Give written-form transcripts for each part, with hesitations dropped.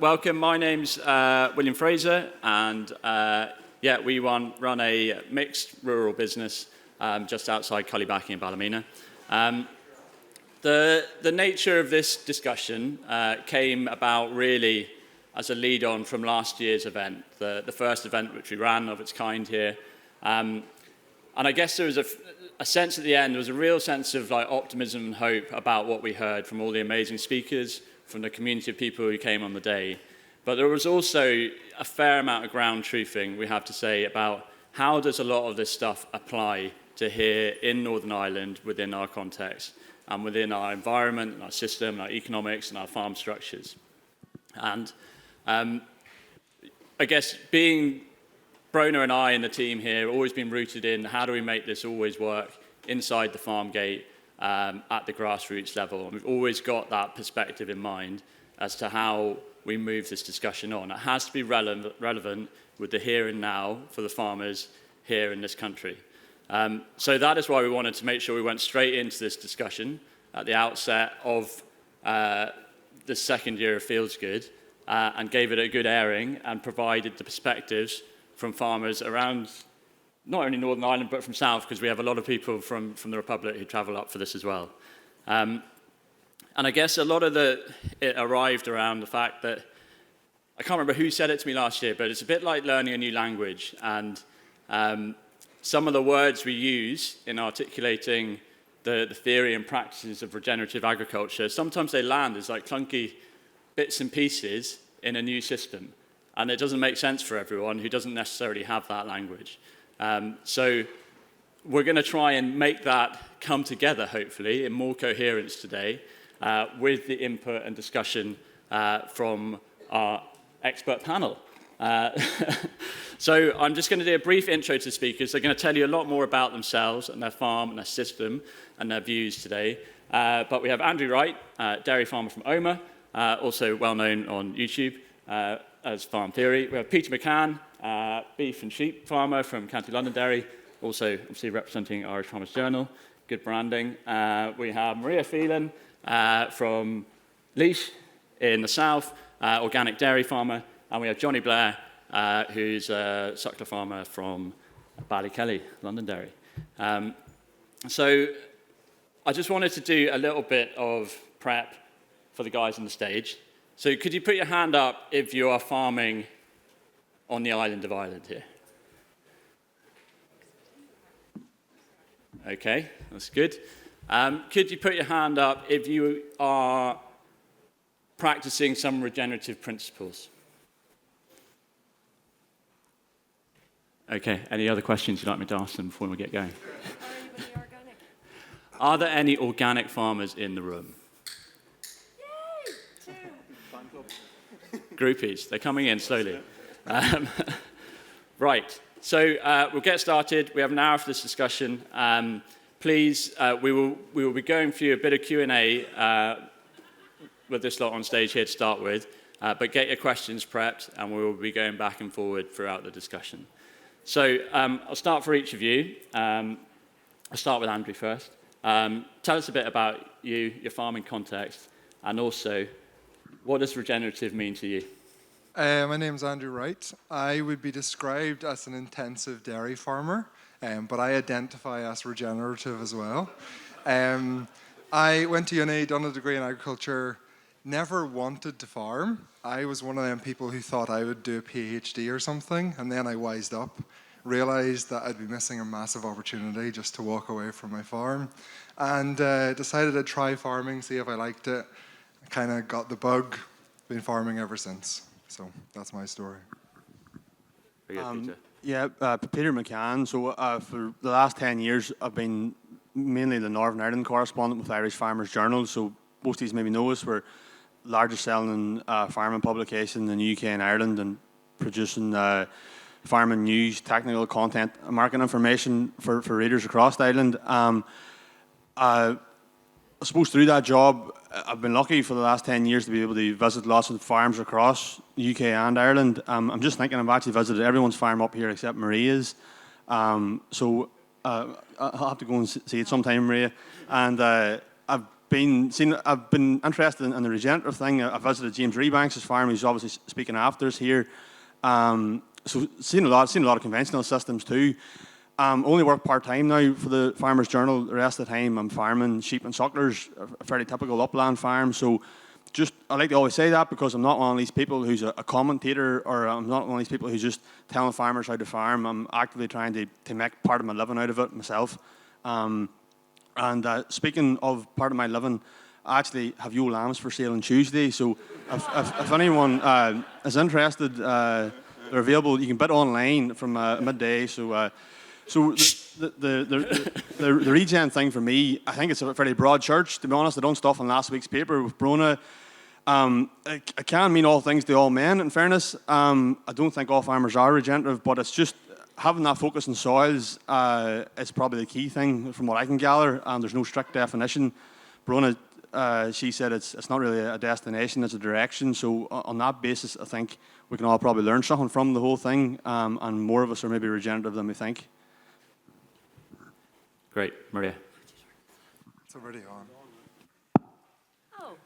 Welcome, my name's William Fraser, and we run a mixed rural business just outside Cullybacky in Ballymena. The nature of this discussion came about really as a lead-on from last year's event, the first event which we ran of its kind here. And I guess there was a sense at the end, there was a real sense of like optimism and hope about what we heard from all the amazing speakers, from the community of people who came on the day. But there was also a fair amount of ground truthing, we have to say, about how does a lot of this stuff apply to here in Northern Ireland within our context and within our environment and our system and our economics and our farm structures. And I guess being Brona and I and the team here have always been rooted in how do we make this always work inside the farm gate at the grassroots level. And we've always got that perspective in mind as to how we move this discussion on. It has to be relevant with the here and now for the farmers here in this country. So that is why we wanted to make sure we went straight into this discussion at the outset of the second year of Fields Good and gave it a good airing and provided the perspectives from farmers around not only Northern Ireland but from South, because we have a lot of people from the Republic who travel up for this as well. And I guess a lot of it arrived around the fact that, I can't remember who said it to me last year, but it's a bit like learning a new language. And some of the words we use in articulating the theory and practices of regenerative agriculture, sometimes they land as like clunky bits and pieces in a new system. And it doesn't make sense for everyone who doesn't necessarily have that language. So we're going to try and make that come together, hopefully, in more coherence today with the input and discussion from our expert panel. So I'm just going to do a brief intro to the speakers. They're going to tell you a lot more about themselves and their farm and their system and their views today. But we have Andrew Wright, dairy farmer from Omagh, also well known on YouTube as Farm Theory. We have Peter McCann, beef and sheep farmer from County Londonderry, also obviously representing Irish Farmers Journal, good branding. We have Maria Phelan from Laois in the south, organic dairy farmer, and we have Jonny Blair, who's a Suckler farmer from Ballykelly, Londonderry. So I just wanted to do a little bit of prep for the guys on the stage. So could you put your hand up if you are farming on the island of Ireland here? Okay, that's good. Could you put your hand up if you are practicing some regenerative principles? Okay, any other questions you'd like me to ask them before we get going? Are there any organic farmers in the room? Yay! Two. Groupies, they're coming in slowly. Right, so we'll get started. We have an hour for this discussion. Please, we will be going through a bit of Q&A with this lot on stage here to start with, but get your questions prepped and we will be going back and forward throughout the discussion. So I'll start for each of you. I'll start with Andrew first. Tell us a bit about you, your farming context, and also what does regenerative mean to you? My name's Andrew Wright. I would be described as an intensive dairy farmer, but I identify as regenerative as well. I went to uni, done a degree in agriculture, never wanted to farm. I was one of them people who thought I would do a PhD or something, and then I wised up, realised that I'd be missing a massive opportunity just to walk away from my farm, and decided I'd try farming, see if I liked it. Kind of got the bug, been farming ever since. So that's my story. Peter. Peter McCann. So for the last 10 years, I've been mainly the Northern Ireland correspondent with Irish Farmers Journal. So most of these maybe know us. We're largest selling farming publication in the UK and Ireland, and producing farming news, technical content, and market information for readers across the island. I suppose through that job, I've been lucky for the last 10 years to be able to visit lots of farms across the UK and Ireland. I'm just thinking I've actually visited everyone's farm up here except Maria's. So I'll have to go and see it sometime, Maria. And I've I've been interested in the regenerative thing. I visited James Rebanks' farm. He's obviously speaking after us here. So seen a lot of conventional systems too. Only work part-time now for the Farmers Journal. The rest of the time I'm farming sheep and sucklers, a fairly typical upland farm. So I like to always say that because I'm not one of these people who's a commentator, or I'm not one of these people who's just telling farmers how to farm. I'm actively trying to make part of my living out of it myself. Speaking of part of my living, I actually have ewe lambs for sale on Tuesday. So if anyone is interested, they're available. You can bid online from midday. So the regen thing for me, I think it's a fairly broad church. To be honest, I done stuff in last week's paper with Brona. It can mean all things to all men, in fairness. I don't think all farmers are regenerative, but it's just having that focus on soils is probably the key thing from what I can gather. There's no strict definition. Brona, she said it's not really a destination, it's a direction. So on that basis, I think we can all probably learn something from the whole thing, and more of us are maybe regenerative than we think. Great, Maria. It's already on. Oh.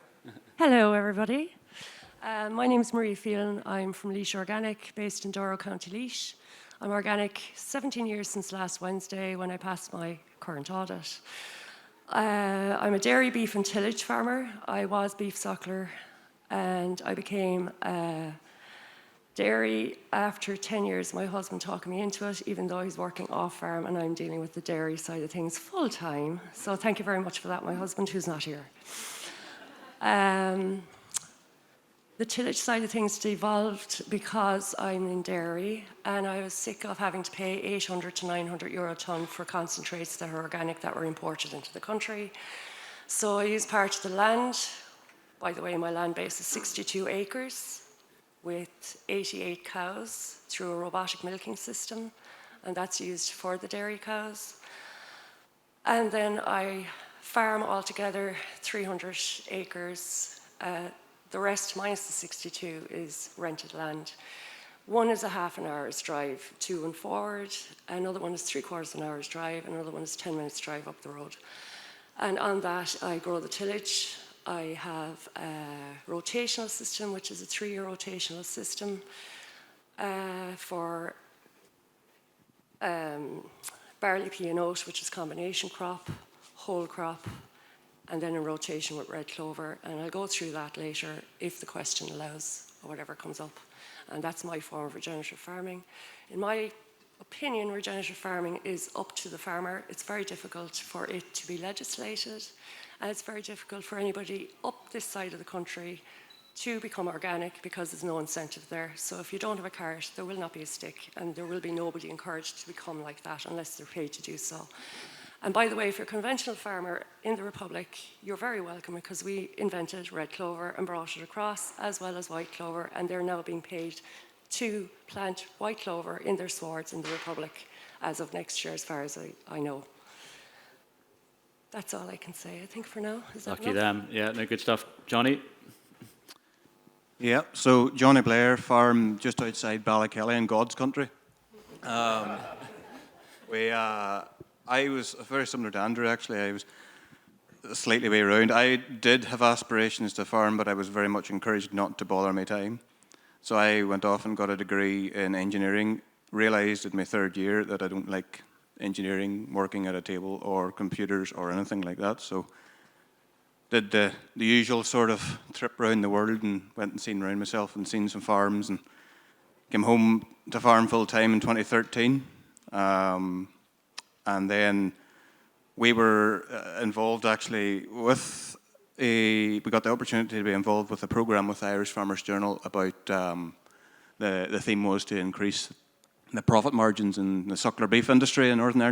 Hello, everybody. My name is Maria Phelan. I'm from Laois Organic, based in Douro, County Laois. I'm organic 17 years since last Wednesday when I passed my current audit. I'm a dairy, beef and tillage farmer. I was beef suckler and I became dairy after 10 years. My husband talking me into it, even though he's working off farm and I'm dealing with the dairy side of things full time. So thank you very much for that, my husband, who's not here. The tillage side of things evolved because I'm in dairy and I was sick of having to pay 800 to 900 euro a tonne for concentrates that are organic that were imported into the country. So I used part of the land. By the way, my land base is 62 acres with 88 cows through a robotic milking system, and that's used for the dairy cows. And then I farm altogether 300 acres. The rest, minus the 62, is rented land. One is a half an hour's drive to and forward, another one is 3/4 an hour's drive, another one is 10 minutes drive up the road. And on that, I grow the tillage. I have a rotational system, which is a 3-year rotational system for barley, pea and oat, which is combination crop, whole crop, and then in rotation with red clover. And I'll go through that later if the question allows or whatever comes up. And that's my form of regenerative farming. In my opinion, regenerative farming is up to the farmer. It's very difficult for it to be legislated, and it's very difficult for anybody up this side of the country to become organic because there's no incentive there. So if you don't have a cart, there will not be a stick, and there will be nobody encouraged to become like that unless they're paid to do so. And by the way, if you're a conventional farmer in the Republic, you're very welcome because we invented red clover and brought it across, as well as white clover, and they're now being paid to plant white clover in their swards in the Republic as of next year, as far as I know. That's all I can say, I think, for now. Is that Lucky enough? them. Yeah, no, good stuff. Jonny? Yeah, so Jonny Blair farm just outside Ballykelly in God's country. I was very similar to Andrew, actually. I was slightly way around. I did have aspirations to farm, but I was very much encouraged not to bother my time. So I went off and got a degree in engineering, realised in my third year that I don't like engineering, working at a table or computers or anything like that. So did the usual sort of trip around the world and went and seen around myself and seen some farms and came home to farm full time in 2013. And then we were involved actually with we got the opportunity to be involved with a program with the Irish Farmers Journal about the theme was to increase the profit margins in the suckler beef industry in Northern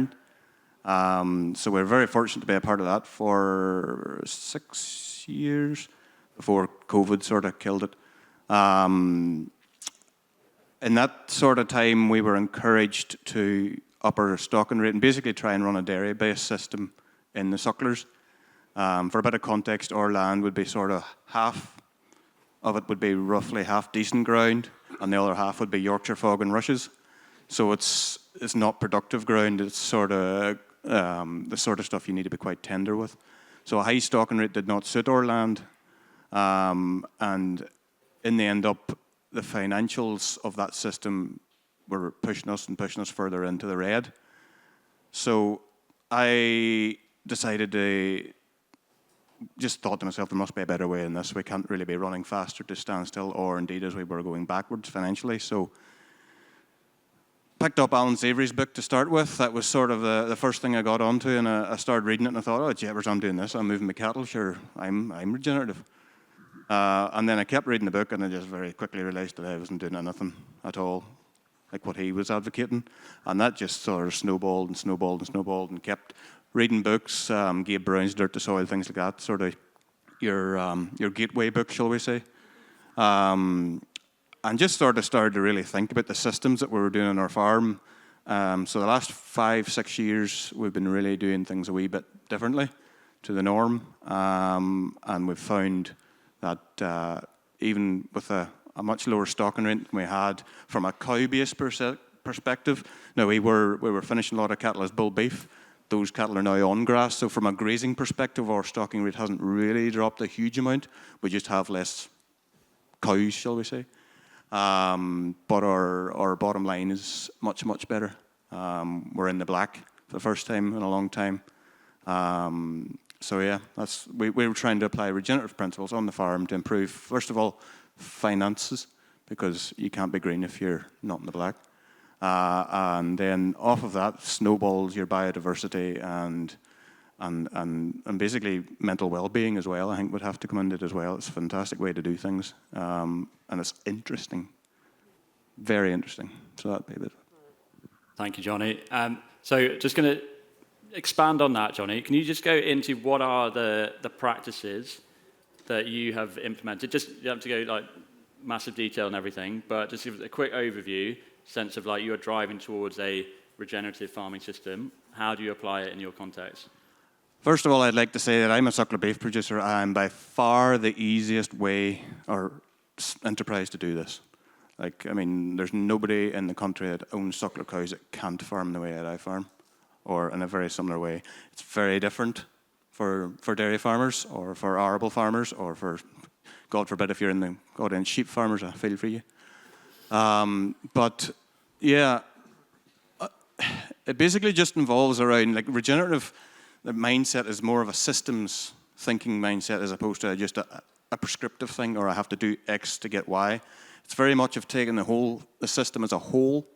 Ireland. So we're very fortunate to be a part of that for 6 years before COVID sort of killed it. In that sort of time, we were encouraged to up our stocking rate and basically try and run a dairy-based system in the sucklers. For a bit of context, our land would be sort of half of it would be roughly half decent ground, and the other half would be Yorkshire fog and rushes. So it's not productive ground. It's sort of the sort of stuff you need to be quite tender with. So a high stocking rate did not suit our land. And in the end up, the financials of that system were pushing us further into the red. So I decided to, just thought to myself, there must be a better way than this. We can't really be running faster to stand still, or indeed as we were going backwards financially. So picked up Alan Savory's book to start with. That was sort of the first thing I got onto, and I started reading it, and I thought, oh, jeepers, I'm doing this. I'm moving my cattle, sure, I'm regenerative. And then I kept reading the book, and I just very quickly realised that I wasn't doing anything at all like what he was advocating. And that just sort of snowballed and snowballed and snowballed, and kept reading books, Gabe Brown's Dirt to Soil, things like that, sort of your gateway book, shall we say. And just sort of started to really think about the systems that we were doing on our farm. So the last 5-6 years, we've been really doing things a wee bit differently to the norm. And we've found that even with a much lower stocking rate than we had from a cow-based perspective, now we were finishing a lot of cattle as bull beef. Those cattle are now on grass. So from a grazing perspective, our stocking rate hasn't really dropped a huge amount. We just have less cows, shall we say. But our bottom line is much, much better. We're in the black for the first time in a long time. So yeah, we were trying to apply regenerative principles on the farm to improve, first of all, finances, because you can't be green if you're not in the black. And then off of that snowballs your biodiversity and basically mental well-being as well, I think would have to come into it as well. It's a fantastic way to do things. And it's interesting. Very interesting. So that'd be a bit. Thank you, Jonny. So just going to expand on that, Jonny. Can you just go into what are the practices that you have implemented? Just, you don't have to go like massive detail and everything, but just give us a quick overview, sense of like you're driving towards a regenerative farming system. How do you apply it in your context? First of all, I'd like to say that I'm a Suckler beef producer. I'm by far the easiest way or enterprise to do this. Like, I mean, there's nobody in the country that owns Suckler cows that can't farm the way that I farm, or in a very similar way. It's very different for dairy farmers, or for arable farmers, or for, God forbid, if you're in the goddamn sheep farmers, I feel for you. But yeah, it basically just involves around, like, regenerative. The mindset is more of a systems thinking mindset as opposed to just a prescriptive thing, or I have to do X to get Y. It's very much of taking the system as a whole,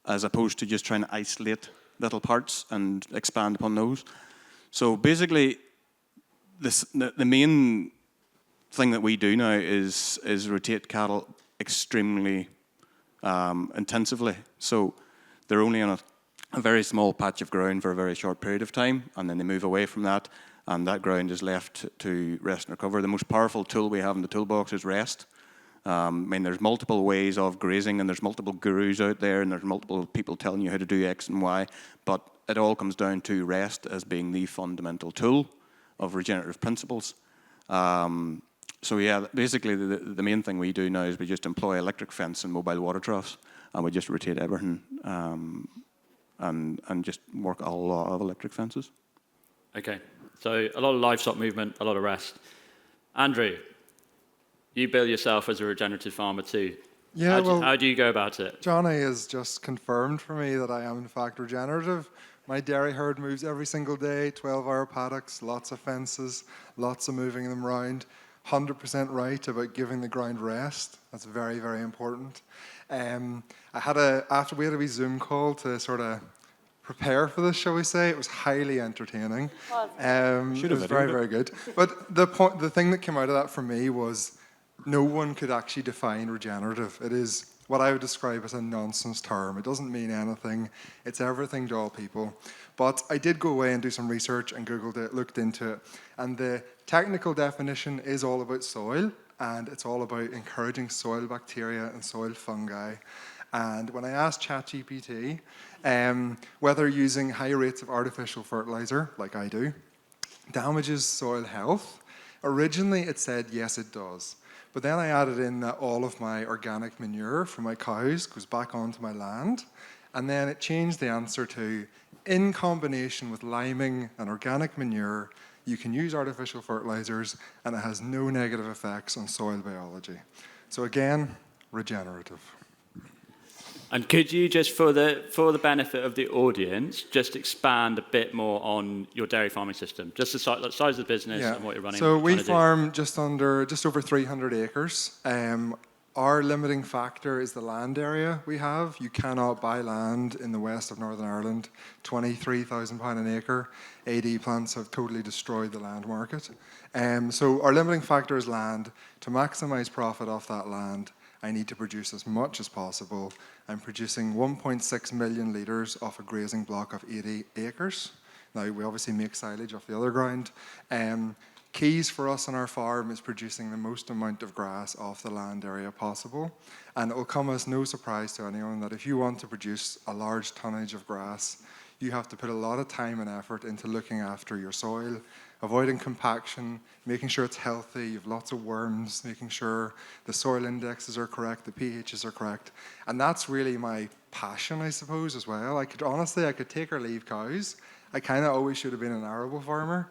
as opposed to just trying to isolate little parts and expand upon those. So basically, the main thing that we do now is rotate cattle extremely intensively. So they're only on a very small patch of ground for a very short period of time, and then they move away from that, and that ground is left to rest and recover. The most powerful tool we have in the toolbox is rest. I mean, there's multiple ways of grazing, and there's multiple gurus out there, and there's multiple people telling you how to do X and Y, but it all comes down to rest as being the fundamental tool of regenerative principles. So yeah, basically the main thing we do now is we just employ electric fence and mobile water troughs, and we just rotate everything and just work a lot of electric fences. Okay, so a lot of livestock movement, a lot of rest. Andrew, you bill yourself as a regenerative farmer too. Yeah, How do you go about it? Jonny has just confirmed for me that I am in fact regenerative. My dairy herd moves every single day, 12-hour paddocks, lots of fences, lots of moving them around. 100% right about giving the ground rest. That's very, very important. After we had a wee Zoom call to sort of prepare for this, shall we say, it was highly entertaining. It was very, very good. But the thing that came out of that for me was no one could actually define regenerative. It is what I would describe as a nonsense term. It doesn't mean anything. It's everything to all people. But I did go away and do some research and Googled it, looked into it. And the technical definition is all about soil, and it's all about encouraging soil bacteria and soil fungi. And when I asked ChatGPT whether using high rates of artificial fertiliser, like I do, damages soil health, originally it said yes, it does. But then I added in that all of my organic manure from my cows goes back onto my land. And then it changed the answer to, in combination with liming and organic manure, you can use artificial fertilizers, and it has no negative effects on soil biology. So again, regenerative. And could you just, for the benefit of the audience, just expand a bit more on your dairy farming system, just the size of the business and what you're running? So we farm just over 300 acres. Our limiting factor is the land area we have. You cannot buy land in the west of Northern Ireland, £23,000 an acre. AD plants have totally destroyed the land market. So our limiting factor is land. To maximize profit off that land, I need to produce as much as possible. I'm producing 1.6 million litres off a grazing block of 80 acres. Now, we obviously make silage off the other ground. Keys for us on our farm is producing the most amount of grass off the land area possible. And it will come as no surprise to anyone that if you want to produce a large tonnage of grass, you have to put a lot of time and effort into looking after your soil, avoiding compaction, making sure it's healthy, you have lots of worms, making sure the soil indexes are correct, the pHs are correct. And that's really my passion, I suppose, as well. I could take or leave cows. I kind of always should have been an arable farmer.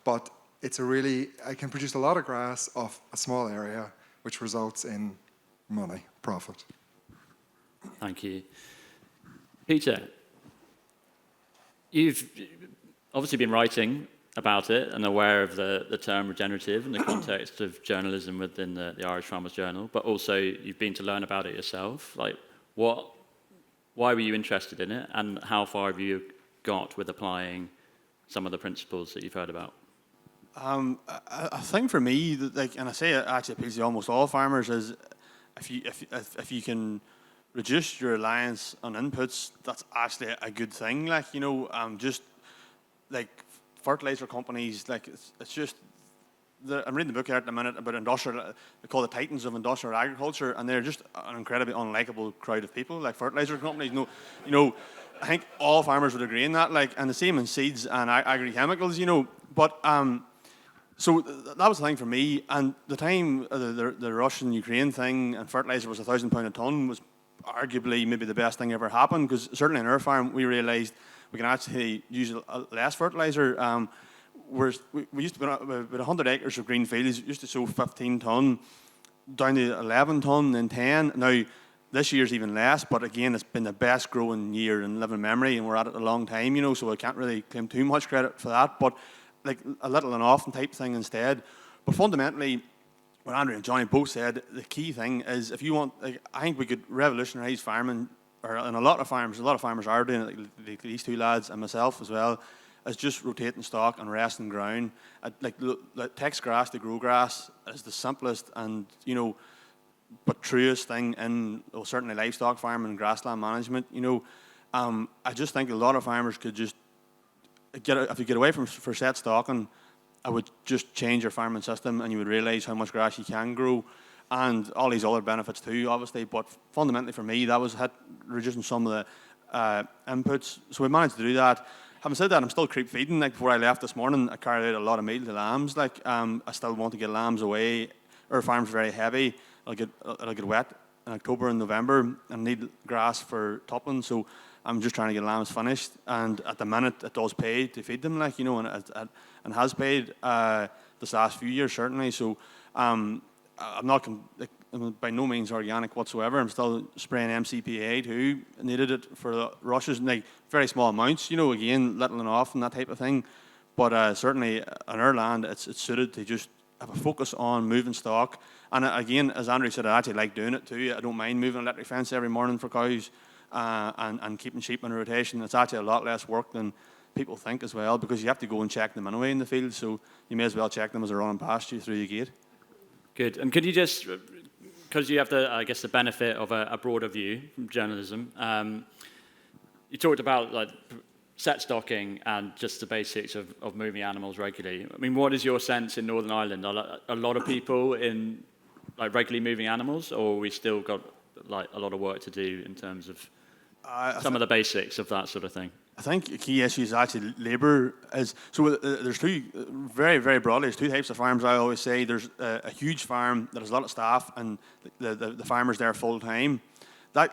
But I can produce a lot of grass off a small area, which results in money, profit. Thank you. Peter, you've obviously been writing about it and aware of the term regenerative in the context of journalism within the Irish Farmers Journal, but also you've been to learn about it yourself. Why were you interested in it, and how far have you got with applying some of the principles that you've heard about? I think for me, and I say it actually appeals to almost all farmers, is if you can reduce your reliance on inputs, that's actually a good thing. Just like fertilizer companies, it's just. I'm reading the book here at the minute about they call the titans of industrial agriculture, and they're just an incredibly unlikable crowd of people. Like fertilizer companies, I think all farmers would agree in that. And the same in seeds and agri-chemicals, But so that was the thing for me. And the time the Russian-Ukraine thing and fertilizer was £1,000 a tonne was arguably maybe the best thing ever happened, because certainly in our farm we realised we can actually use less fertiliser. We used to be about 100 acres of green fields, used to sow 15 tonne, down to 11 tonne, then 10. Now, this year's even less, but again, it's been the best growing year in living memory, and we're at it a long time, so I can't really claim too much credit for that, but a little and often type thing instead. But fundamentally, what Andrew and Jonny both said, the key thing is if you want, I think we could revolutionise farming, and a lot of farmers are doing it, like these two lads and myself as well, is just rotating stock and resting ground. It takes grass to grow grass is the simplest and, but truest thing in certainly livestock farming and grassland management. I just think a lot of farmers could just if you get away from for set stocking, I would just change your farming system, and you would realise how much grass you can grow, and all these other benefits too, obviously. But fundamentally, for me, that was reducing some of the inputs. So we managed to do that. Having said that, I'm still creep feeding. Before I left this morning, I carried out a lot of meal to lambs. I still want to get lambs away. Our farm's very heavy. It'll get wet in October and November, and need grass for toppling. So I'm just trying to get lambs finished. And at the minute, it does pay to feed them, and has paid this last few years certainly. So I'm not by no means organic whatsoever. I'm still spraying MCPA too. Needed it for the rushes, very small amounts, again, littling off and that type of thing. But certainly on our land, it's suited to just have a focus on moving stock. And again, as Andrew said, I actually like doing it too. I don't mind moving electric fence every morning for cows and keeping sheep in rotation. It's actually a lot less work than people think as well, because you have to go and check them anyway in the field. So you may as well check them as they're running past you through your gate. Good. And could you just, because you have the benefit of a broader view from journalism, you talked about set stocking and just the basics of moving animals regularly. I mean, what is your sense in Northern Ireland? Are a lot of people in regularly moving animals, or we still got a lot of work to do in terms of some of the basics of that sort of thing? I think a key issue is actually labour. There's two, very, very broadly, there's two types of farms. I always say there's a huge farm that has a lot of staff, and the farmer's there full time. That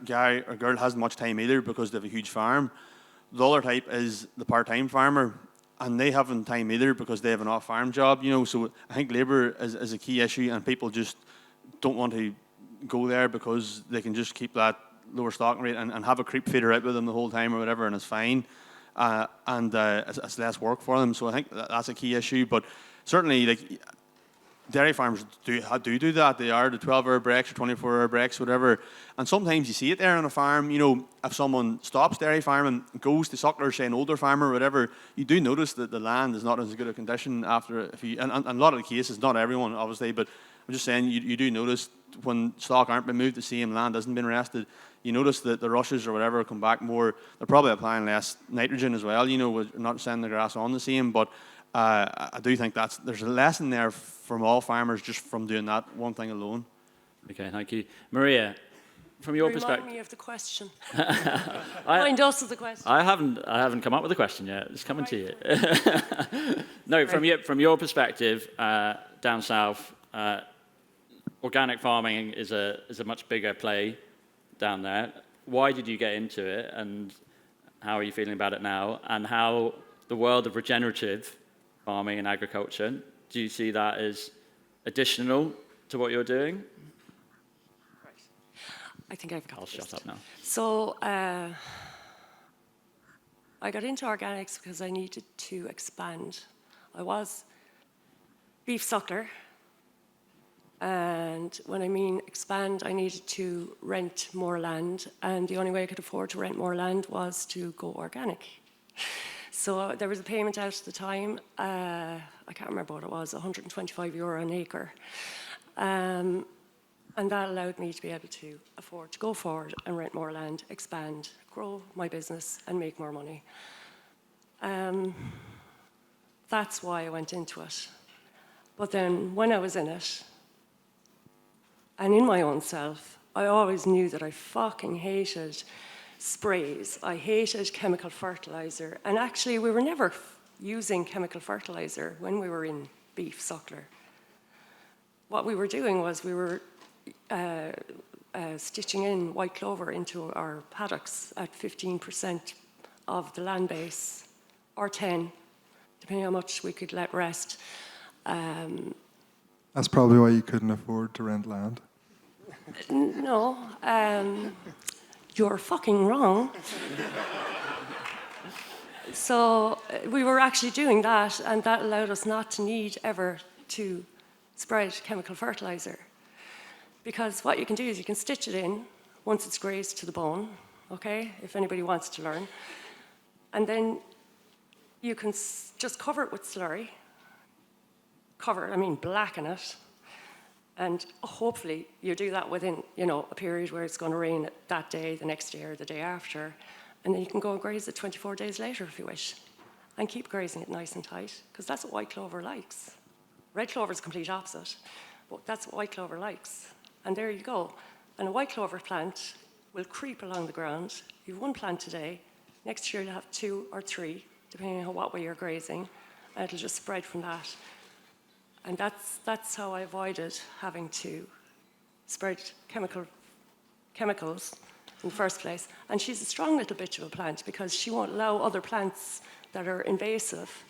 guy or girl hasn't much time either because they have a huge farm. The other type is the part-time farmer, and they haven't time either because they have an off-farm job, you know. So I think labour is a key issue, and people just don't want to go there because they can just keep that lower stocking rate and have a creep feeder out with them the whole time or whatever, and it's fine. It's less work for them. So I think that's a key issue. But certainly, like, dairy farms do that. They are the 12-hour breaks or 24-hour breaks, whatever. And sometimes you see it there on a farm. You know, if someone stops dairy farming, goes to Suckler, say an older farmer or whatever, you do notice that the land is not as good a condition after. And a lot of the cases, not everyone obviously, but I'm just saying you do notice when stock aren't been moved the same, land hasn't been rested. You notice that the rushes or whatever come back more. They're probably applying less nitrogen as well. You know, not sending the grass on the same, but. I do think there's a lesson there from all farmers just from doing that one thing alone. Okay, thank you. Maria, from your perspective... Remind me of the question. Remind us of the question. I haven't come up with a question yet. It's coming to you. No, from your perspective, down south, organic farming is a much bigger play down there. Why did you get into it, and how are you feeling about it now? And how the world of regenerative farming and agriculture, do you see that as additional to what you're doing? Right. I think I've got I'll shut up now. So I got into organics because I needed to expand. I was beef suckler, and when I mean expand, I needed to rent more land, and the only way I could afford to rent more land was to go organic. So there was a payment out at the time, I can't remember what it was, €125 an acre. And that allowed me to be able to afford to go forward and rent more land, expand, grow my business, and make more money. That's why I went into it. But then when I was in it, and in my own self, I always knew that I fucking hated sprays. I hated chemical fertiliser. And actually, we were never using chemical fertiliser when we were in beef suckler. What we were doing was we were stitching in white clover into our paddocks at 15% of the land base, or 10, depending on how much we could let rest. That's probably why you couldn't afford to rent land. No. You're fucking wrong. So we were actually doing that, and that allowed us not to need ever to spread chemical fertiliser. Because what you can do is you can stitch it in once it's grazed to the bone, okay, if anybody wants to learn. And then you can just cover it with slurry. Blacken it. And hopefully you do that within, a period where it's going to rain that day, the next day, or the day after. And then you can go and graze it 24 days later if you wish. And keep grazing it nice and tight, because that's what white clover likes. Red clover is the complete opposite, but that's what white clover likes. And there you go. And a white clover plant will creep along the ground. You have one plant today. Next year you'll have 2 or 3, depending on what way you're grazing. And it'll just spread from that. And that's how I avoided having to spread chemicals in the first place. And she's a strong little bitch of a plant because she won't allow other plants that are invasive,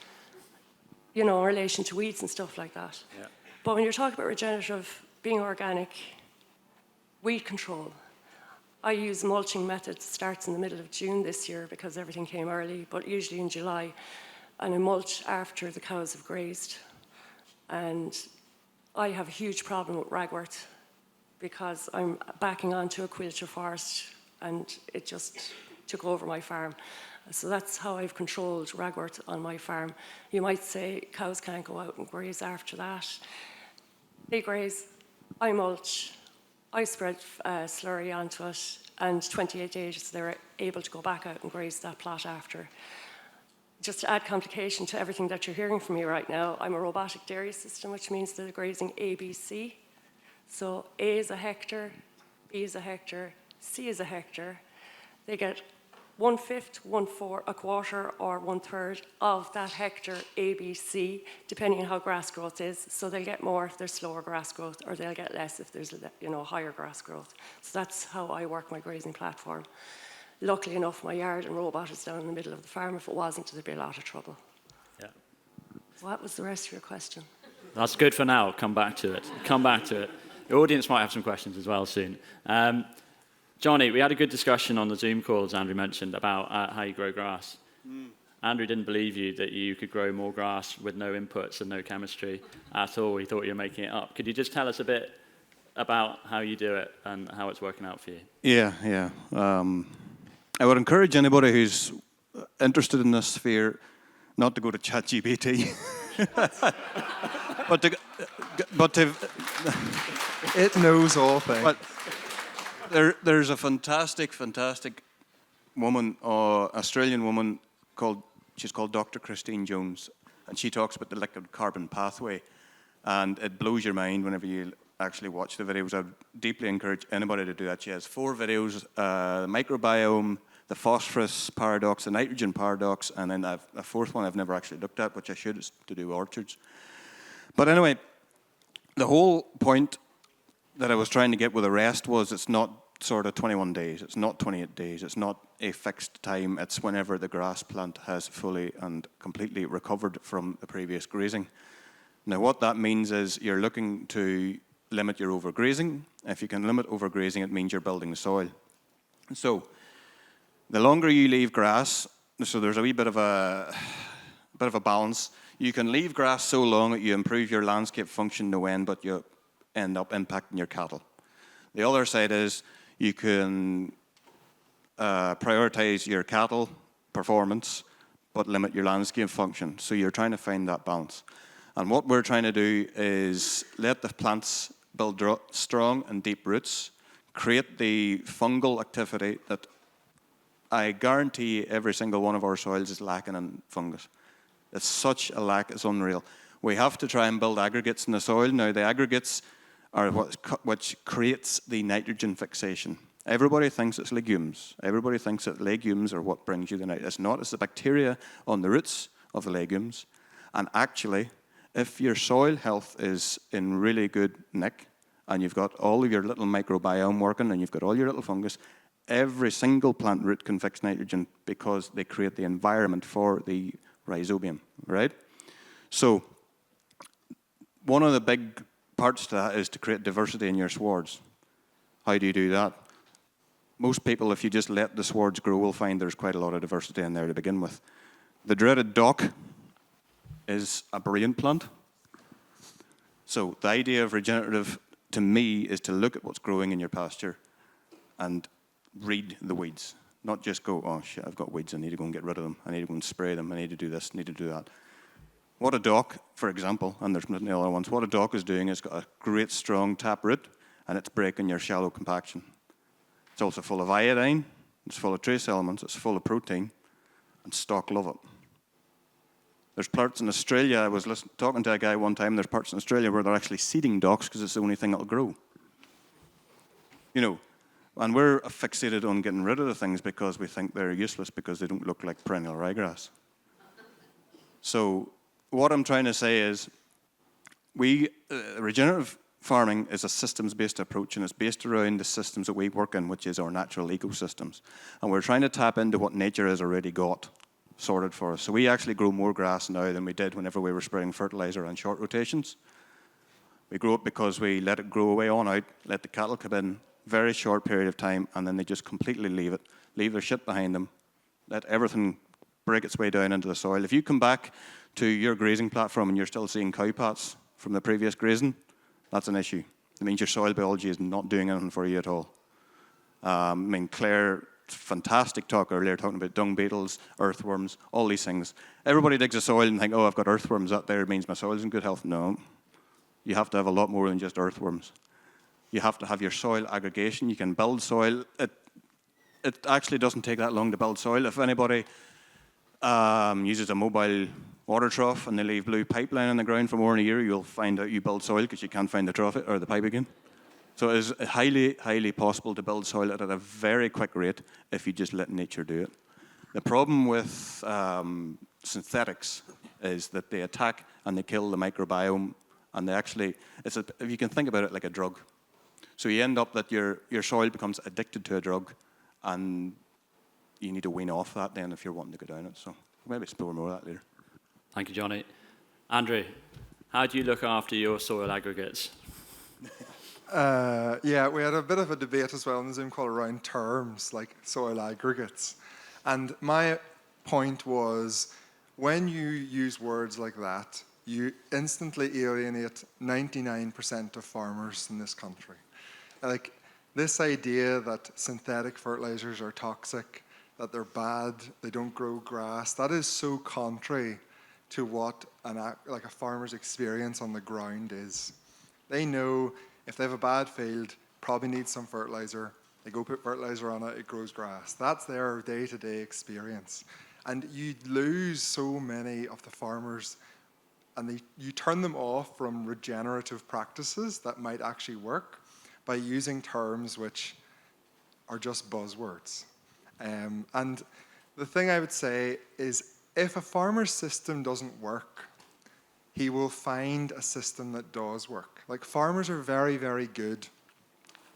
in relation to weeds and stuff like that. Yeah. But when you're talking about regenerative, being organic, weed control, I use mulching methods. Starts in the middle of June this year because everything came early, but usually in July. And I mulch after the cows have grazed. And I have a huge problem with ragwort because I'm backing onto a quilcher forest and it just took over my farm. So that's how I've controlled ragwort on my farm. You might say cows can't go out and graze after that. They graze, I mulch, I spread slurry onto it, and 28 days they're able to go back out and graze that plot after. Just to add complication to everything that you're hearing from me right now, I'm a robotic dairy system, which means they're grazing ABC. So A is a hectare, B is a hectare, C is a hectare. They get 1/5, 1/4, a quarter, or 1/3 of that hectare ABC, depending on how grass growth is. So they'll get more if there's slower grass growth, or they'll get less if there's higher grass growth. So that's how I work my grazing platform. Luckily enough, my yard and robot is down in the middle of the farm. If it wasn't, there'd be a lot of trouble. Yeah. What was the rest of your question? That's good for now. Come back to it. Come back to it. The audience might have some questions as well soon. Jonny, we had a good discussion on the Zoom call, as Andrew mentioned, about how you grow grass. Andrew didn't believe you that you could grow more grass with no inputs and no chemistry at all. He thought you were making it up. Could you just tell us a bit about how you do it and how it's working out for you? Yeah. I would encourage anybody who's interested in this sphere not to go to ChatGPT, but to It knows all things. But there's a fantastic woman, Australian woman she's called Dr. Christine Jones, and she talks about the liquid carbon pathway, and it blows your mind whenever you actually watch the videos. I would deeply encourage anybody to do that. She has 4 videos, the microbiome, the phosphorus paradox, the nitrogen paradox, and then a 4th one I've never actually looked at, which I should, is to do orchards. But anyway, the whole point that I was trying to get with the rest was it's not sort of 21 days, it's not 28 days, it's not a fixed time, it's whenever the grass plant has fully and completely recovered from the previous grazing. Now what that means is you're looking to limit your overgrazing. If you can limit overgrazing, it means you're building the soil. So the longer you leave grass, so there's a wee bit of a balance. You can leave grass so long that you improve your landscape function no end, but you end up impacting your cattle. The other side is you can prioritize your cattle performance, but limit your landscape function. So you're trying to find that balance. And what we're trying to do is let the plants build strong and deep roots, create the fungal activity that I guarantee every single one of our soils is lacking in fungus. It's such a lack, it's unreal. We have to try and build aggregates in the soil. Now, the aggregates are which creates the nitrogen fixation. Everybody thinks it's legumes. Everybody thinks that legumes are what brings you the nitrogen. It's not. It's the bacteria on the roots of the legumes. And actually, if your soil health is in really good nick, and you've got all of your little microbiome working, and you've got all your little fungus, every single plant root can fix nitrogen because they create the environment for the rhizobium, right? So one of the big parts to that is to create diversity in your swards. How do you do that? Most people, if you just let the swards grow, will find there's quite a lot of diversity in there to begin with. The dreaded dock is a brilliant plant. So the idea of regenerative, to me, is to look at what's growing in your pasture and read the weeds. Not just go, oh shit, I've got weeds, I need to go and get rid of them. I need to go and spray them. I need to do this, I need to do that. What a dock, for example, and there's many other ones, what a dock is doing is got a great strong taproot, and it's breaking your shallow compaction. It's also full of iodine, it's full of trace elements, it's full of protein, and stock love it. There's parts in Australia, I was talking to a guy one time, there's parts in Australia where they're actually seeding docks because it's the only thing that'll grow. You know, and we're fixated on getting rid of the things because we think they're useless because they don't look like perennial ryegrass. So what I'm trying to say is regenerative farming is a systems-based approach, and it's based around the systems that we work in, which is our natural ecosystems. And we're trying to tap into what nature has already got sorted for us. So we actually grow more grass now than we did whenever we were spraying fertiliser on short rotations. We grow it because we let it grow away on out, let the cattle come in, very short period of time, and then they just completely leave their shit behind them, let everything break its way down into the soil. If you come back to your grazing platform and you're still seeing cow pats from the previous grazing, that's an issue. It means your soil biology is not doing anything for you at all. I mean, Claire, fantastic talk earlier, talking about dung beetles, earthworms, all these things. Everybody digs a soil and think, oh, I've got earthworms out there, it means my soil's in good health. No, you have to have a lot more than just earthworms. You have to have your soil aggregation. You can build soil. It actually doesn't take that long to build soil. If anybody uses a mobile water trough and they leave blue pipeline on the ground for more than a year, you'll find out you build soil because you can't find the trough or the pipe again. So it is highly, highly possible to build soil at a very quick rate if you just let nature do it. The problem with synthetics is that they attack and they kill the microbiome, and they actually, if you can think about it like a drug. So you end up that your soil becomes addicted to a drug, and you need to wean off that then if you're wanting to go down it. So maybe explore more of that later. Thank you, Jonny. Andrew, how do you look after your soil aggregates? Yeah, we had a bit of a debate as well in the Zoom call around terms like soil aggregates. And my point was, when you use words like that, you instantly alienate 99% of farmers in this country. Like, this idea that synthetic fertilizers are toxic, that they're bad, they don't grow grass, that is so contrary to what a farmer's experience on the ground is. They know if they have a bad field, probably needs some fertilizer, they go put fertilizer on it, it grows grass. That's their day-to-day experience. And you lose so many of the farmers, and you turn them off from regenerative practices that might actually work by using terms which are just buzzwords. And the thing I would say is, if a farmer's system doesn't work, he will find a system that does work. Like, farmers are very, very good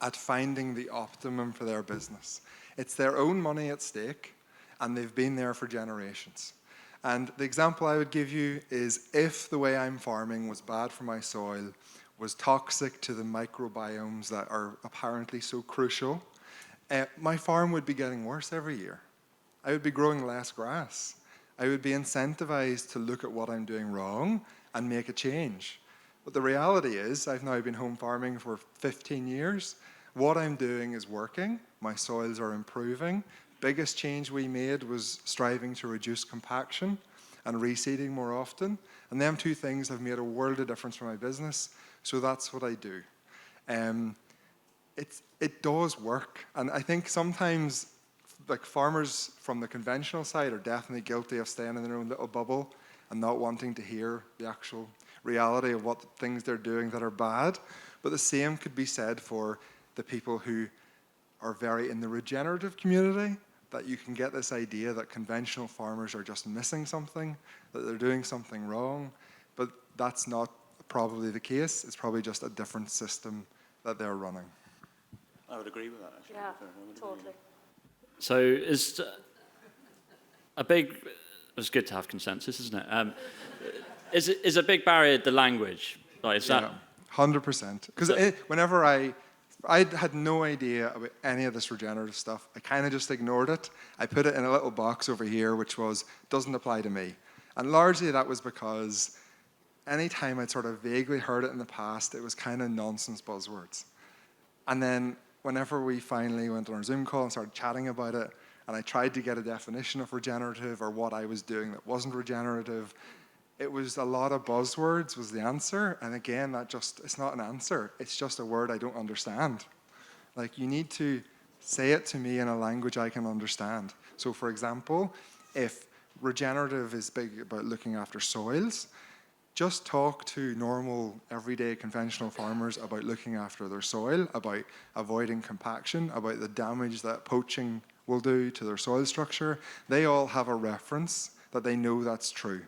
at finding the optimum for their business. It's their own money at stake, and they've been there for generations. And the example I would give you is, if the way I'm farming was bad for my soil, was toxic to the microbiomes that are apparently so crucial, my farm would be getting worse every year. I would be growing less grass. I would be incentivized to look at what I'm doing wrong and make a change. But the reality is, I've now been home farming for 15 years. What I'm doing is working. My soils are improving. Biggest change we made was striving to reduce compaction and reseeding more often. And them two things have made a world of difference for my business. So that's what I do. It does work. And I think sometimes, like, farmers from the conventional side are definitely guilty of staying in their own little bubble and not wanting to hear the actual reality of what things they're doing that are bad. But the same could be said for the people who are very in the regenerative community, that you can get this idea that conventional farmers are just missing something, that they're doing something wrong. But that's not probably the case. It's probably just a different system that they're running. I would agree with that, actually. Yeah, totally. So it's good to have consensus, isn't it? Is a big barrier the language? Like, is that 100%. Because whenever I had no idea about any of this regenerative stuff, I kind of just ignored it. I put it in a little box over here, which was, doesn't apply to me. And largely that was because anytime I'd sort of vaguely heard it in the past, it was kind of nonsense buzzwords. And then whenever we finally went on our Zoom call and started chatting about it, and I tried to get a definition of regenerative or what I was doing that wasn't regenerative, it was a lot of buzzwords was the answer. And again, it's not an answer. It's just a word I don't understand. Like, you need to say it to me in a language I can understand. So for example, if regenerative is big about looking after soils, just talk to normal, everyday, conventional farmers about looking after their soil, about avoiding compaction, about the damage that poaching will do to their soil structure. They all have a reference that they know that's true.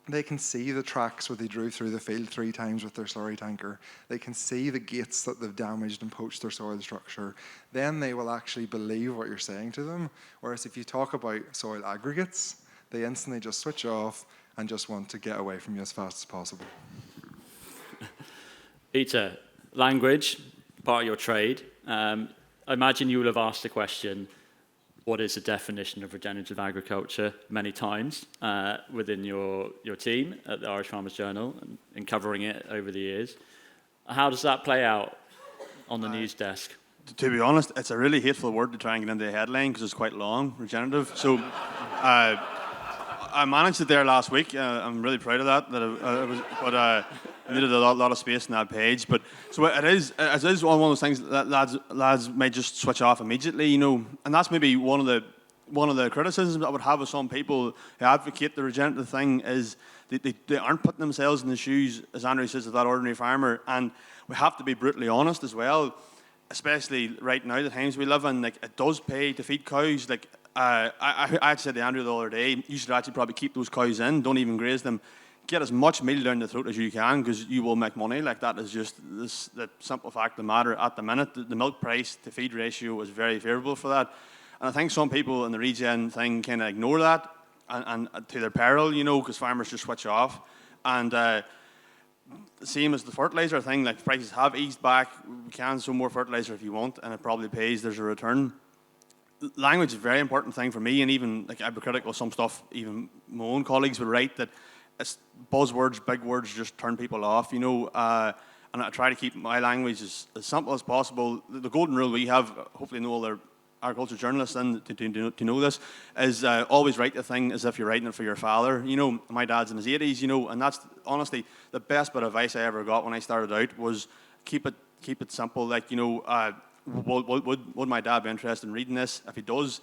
They can see the tracks where they drew through the field 3 times with their slurry tanker. They can see the gates that they've damaged and poached their soil structure. Then they will actually believe what you're saying to them. Whereas if you talk about soil aggregates, they instantly just switch off and just want to get away from you as fast as possible. Peter, language, part of your trade. I imagine you will have asked the question, what is the definition of regenerative agriculture, many times within your team at the Irish Farmers Journal and covering it over the years. How does that play out on the news desk? To be honest, it's a really hateful word to try and get into a headline because it's quite long, regenerative. So I managed it there last week. I'm really proud of that. But needed a lot of space in that page. But so it is one of those things that lads may just switch off immediately, you know. And that's maybe one of the criticisms I would have of some people who advocate the regenerative thing is they aren't putting themselves in the shoes, as Andrew says, of that ordinary farmer. And we have to be brutally honest as well, especially right now, the times we live in. Like, it does pay to feed cows. Like, I said to Andrew the other day, you should actually probably keep those cows in, don't even graze them. Get as much meal down the throat as you can because you will make money. Like, that is just the simple fact of the matter at the minute. The milk price to feed ratio is very favourable for that. And I think some people in the regen thing kind of ignore that and to their peril, you know, because farmers just switch off. And same as the fertiliser thing, like prices have eased back. We can sow more fertiliser if you want, and it probably pays. There's a return. Language is a very important thing for me, and even like I'd be critical of some stuff. Even my own colleagues would write that it's buzzwords, big words just turn people off, you know. And I try to keep my language as simple as possible. The golden rule we have, hopefully no other agriculture journalists in to know this, is always write the thing as if you're writing it for your father. You know, my dad's in his 80s, you know, and that's honestly the best bit of advice I ever got when I started out was keep it simple. Like, you know, would my dad be interested in reading this? If he does,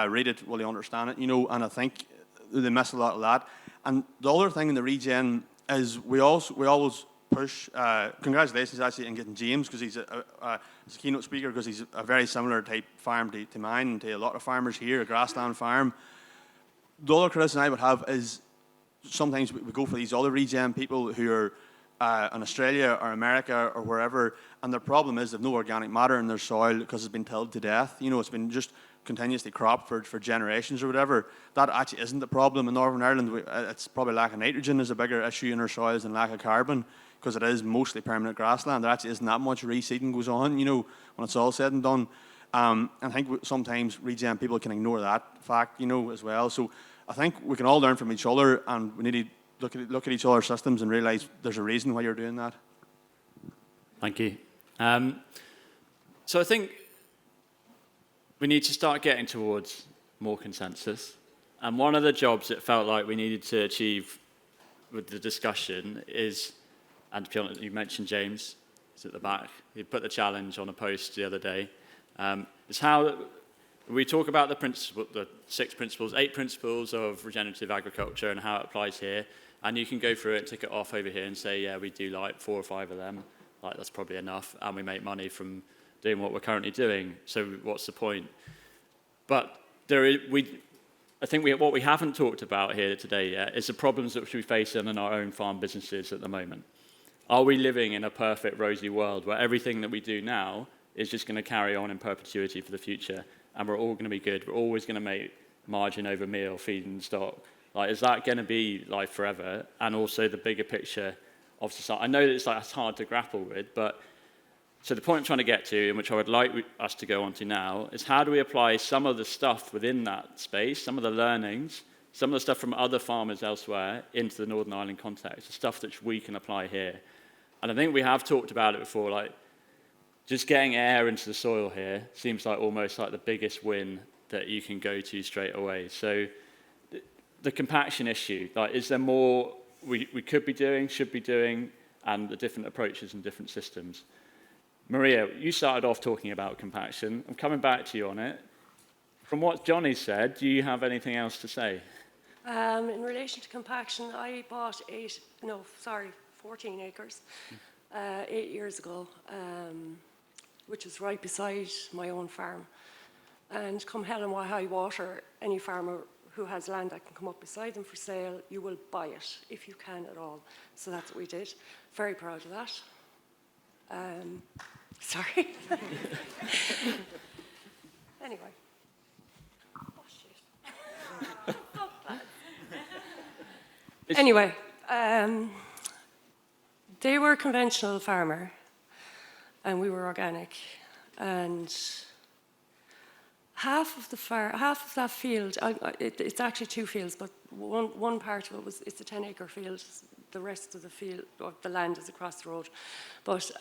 read it, will he understand it? You know, and I think they miss a lot of that. And the other thing in the regen is we always push. Congratulations actually in getting James, because he's a keynote speaker, because he's a very similar type farm to mine and to a lot of farmers here, a grassland farm. The other criticism I would have is sometimes we go for these other regen people who are in Australia or America or wherever, and their problem is they've no organic matter in their soil because it's been tilled to death. You know, it's been just continuously cropped for generations or whatever. That actually isn't the problem in Northern Ireland. It's probably lack of nitrogen is a bigger issue in our soils than lack of carbon, because it is mostly permanent grassland. There actually isn't that much reseeding goes on, you know, when it's all said and done. I think sometimes regen people can ignore that fact, you know, as well. So I think we can all learn from each other, and we need to look at each other's systems and realise there's a reason why you're doing that. Thank you. So I think we need to start getting towards more consensus. And one of the jobs it felt like we needed to achieve with the discussion is, and to be honest, you mentioned James, he's at the back. He put the challenge on a post the other day. It's how we talk about the 6 principles, 8 principles of regenerative agriculture and how it applies here. And you can go through it and tick it off over here and say, yeah, we do like 4 or 5 of them. Like, that's probably enough. And we make money from doing what we're currently doing. So what's the point? But I think what we haven't talked about here today yet is the problems that we face in our own farm businesses at the moment. Are we living in a perfect rosy world where everything that we do now is just going to carry on in perpetuity for the future, and we're all going to be good? We're always going to make margin over meal, feed and stock. Like, is that going to be life forever? And also the bigger picture of society. I know that it's hard to grapple with, but so the point I'm trying to get to, and which I would like us to go on to now, is how do we apply some of the stuff within that space, some of the learnings, some of the stuff from other farmers elsewhere into the Northern Ireland context, the stuff that we can apply here. And I think we have talked about it before, like just getting air into the soil here seems like almost like the biggest win that you can go to straight away. So the compaction issue, like, is there more we could be doing, should be doing, and the different approaches and different systems? Maria, you started off talking about compaction. I'm coming back to you on it. From what Jonny said, do you have anything else to say? In relation to compaction, I bought 14 acres 8 years ago, which is right beside my own farm. And come hell and high water, any farmer who has land that can come up beside them for sale, you will buy it if you can at all. So that's what we did. Very proud of that. Sorry. Anyway. Oh, shit. Oh, anyway, they were a conventional farmer, and we were organic. And half of that field, it's actually 2 fields, but one part of it it's a 10-acre field. The rest of the field, or the land, is across the road. But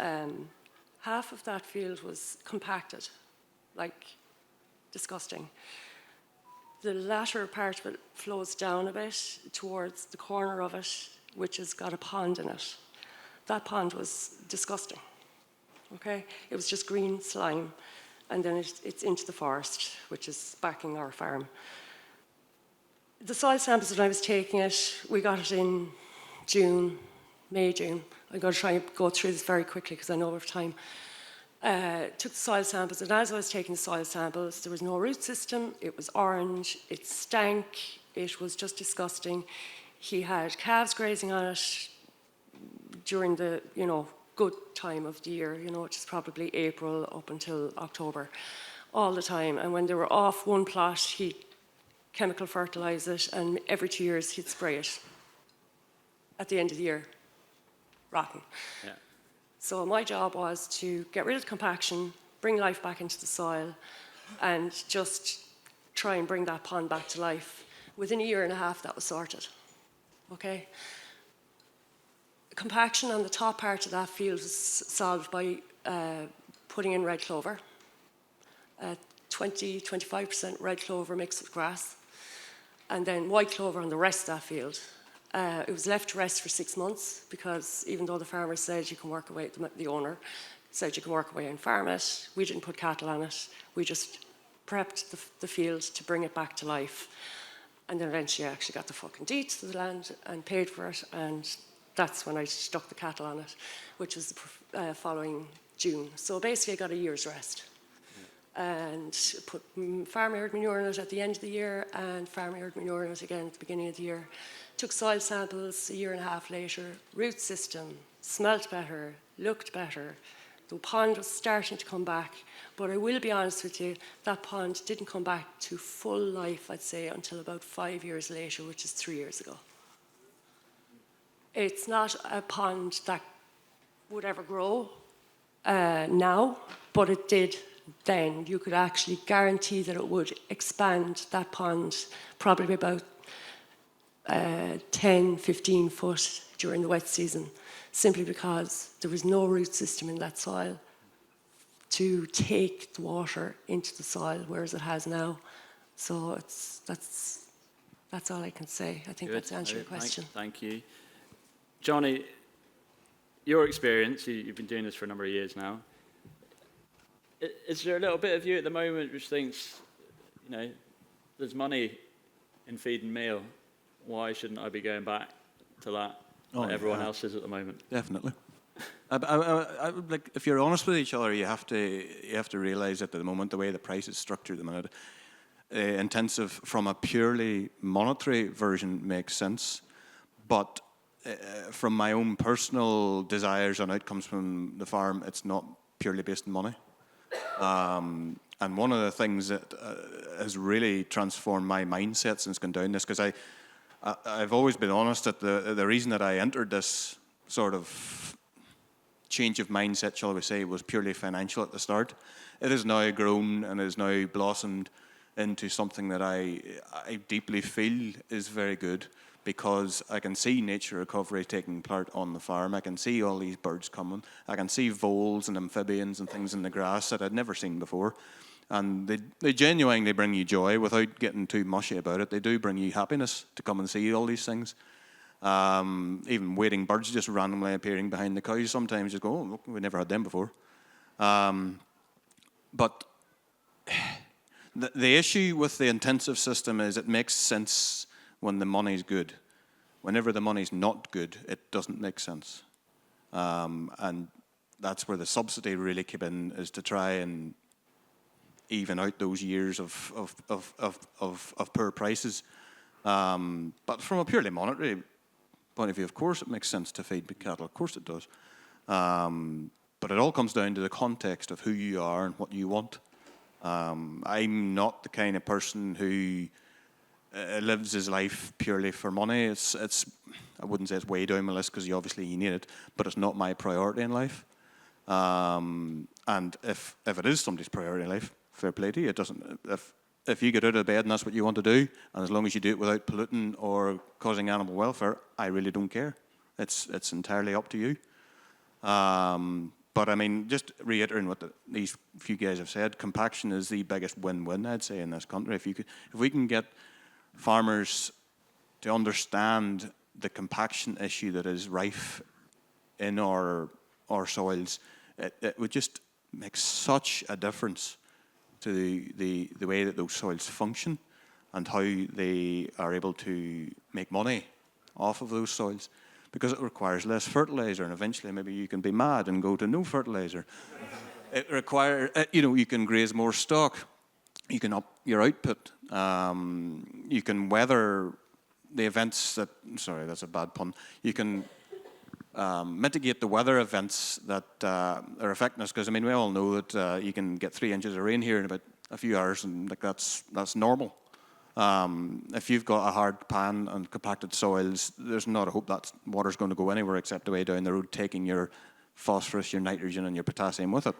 half of that field was compacted, like disgusting. The latter part of it flows down a bit towards the corner of it, which has got a pond in it. That pond was disgusting. Okay, it was just green slime, and then it's into the forest, which is backing our farm. The soil samples when I was taking it, we got it in May, June. I'm going to try and go through this very quickly because I know we have time. Took the soil samples, and as I was taking the soil samples, there was no root system. It was orange. It stank. It was just disgusting. He had calves grazing on it during the, good time of the year, which is probably April up until October, all the time. And when they were off one plot, he'd chemical fertilise it, and every 2 years he'd spray it. at the end of the year, rotten. Yeah. So my job was to get rid of the compaction, bring life back into the soil, and just try and bring that pond back to life. Within a year and a half, that was sorted. Okay? Compaction on the top part of that field was solved by putting in red clover, 20-25% red clover mixed with grass, and then white clover on the rest of that field. It was left to rest for 6 months because even though the farmer said you can work away, the owner said you can work away and farm it, we didn't put cattle on it. We just prepped the field to bring it back to life. And then eventually I actually got the fucking deeds to the land and paid for it, and that's when I stuck the cattle on it, which was the following June. So basically I got a year's rest. And put farmyard manure in it at the end of the year and farmyard manure in it again at the beginning of the year. Took soil samples a year and a half later. Root system smelt better, looked better. The pond was starting to come back. But I will be honest with you, that pond didn't come back to full life, I'd say, until about 5 years later, which is 3 years ago. It's not a pond that would ever grow now, but it did then. You could actually guarantee that it would expand that pond probably about 10, 15 foot during the wet season, simply because there was no root system in that soil to take the water into the soil, whereas it has now. So that's all I can say. I think that's answered your question. Thank you. Jonny, your experience, you've been doing this for a number of years now. Is there a little bit of you at the moment which thinks, there's money in feeding meal, why shouldn't I be going back to that like everyone else is at the moment? Definitely. I would like, if you're honest with each other, you have to realise that at the moment, the way the price is structured at the minute, intensive from a purely monetary version makes sense, but from my own personal desires and outcomes from the farm, it's not purely based on money. And one of the things that has really transformed my mindset since going down this, because I've always been honest that the reason that I entered this sort of change of mindset, shall we say, was purely financial at the start. It has now grown and has now blossomed into something that I deeply feel is very good, because I can see nature recovery taking part on the farm. I can see all these birds coming. I can see voles and amphibians and things in the grass that I'd never seen before. And they genuinely bring you joy without getting too mushy about it. They do bring you happiness to come and see all these things. Even wading birds just randomly appearing behind the cows sometimes, just go, oh, look, we never had them before. But the issue with the intensive system is it makes sense when the money's good. Whenever the money's not good, it doesn't make sense. And that's where the subsidy really came in, is to try and even out those years of poor prices. But from a purely monetary point of view, of course it makes sense to feed big cattle. Of course it does. But it all comes down to the context of who you are and what you want. I'm not the kind of person who lives his life purely for money. It's I wouldn't say it's way down my list, because you need it, but it's not my priority in life. And if it is somebody's priority in life, fair play to you. It doesn't. If you get out of bed and that's what you want to do, and as long as you do it without polluting or causing animal welfare, I really don't care. It's entirely up to you. But I mean, just reiterating what these few guys have said, compaction is the biggest win-win, I'd say, in this country. If we can get farmers to understand the compaction issue that is rife in our soils, it would just make such a difference to the way that those soils function and how they are able to make money off of those soils, because it requires less fertiliser, and eventually maybe you can be mad and go to no fertiliser. It requires, you can graze more stock, you can up your output, you can weather the events that, sorry, that's a bad pun, you can mitigate the weather events that are affecting us, because I mean we all know that you can get 3 inches of rain here in about a few hours, and like that's normal. If you've got a hard pan and compacted soils, there's not a hope that water's going to go anywhere except away down the road, taking your phosphorus, your nitrogen, and your potassium with it.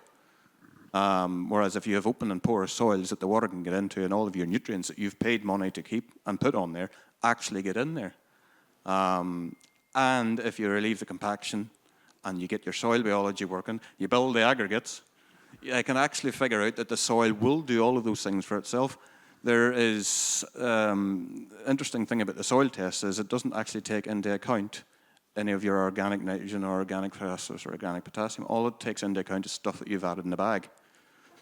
Whereas if you have open and porous soils that the water can get into, and all of your nutrients that you've paid money to keep and put on there actually get in there. And if you relieve the compaction and you get your soil biology working, you build the aggregates, I can actually figure out that the soil will do all of those things for itself. There is interesting thing about the soil test is it doesn't actually take into account any of your organic nitrogen or organic phosphorus or organic potassium. All it takes into account is stuff that you've added in the bag.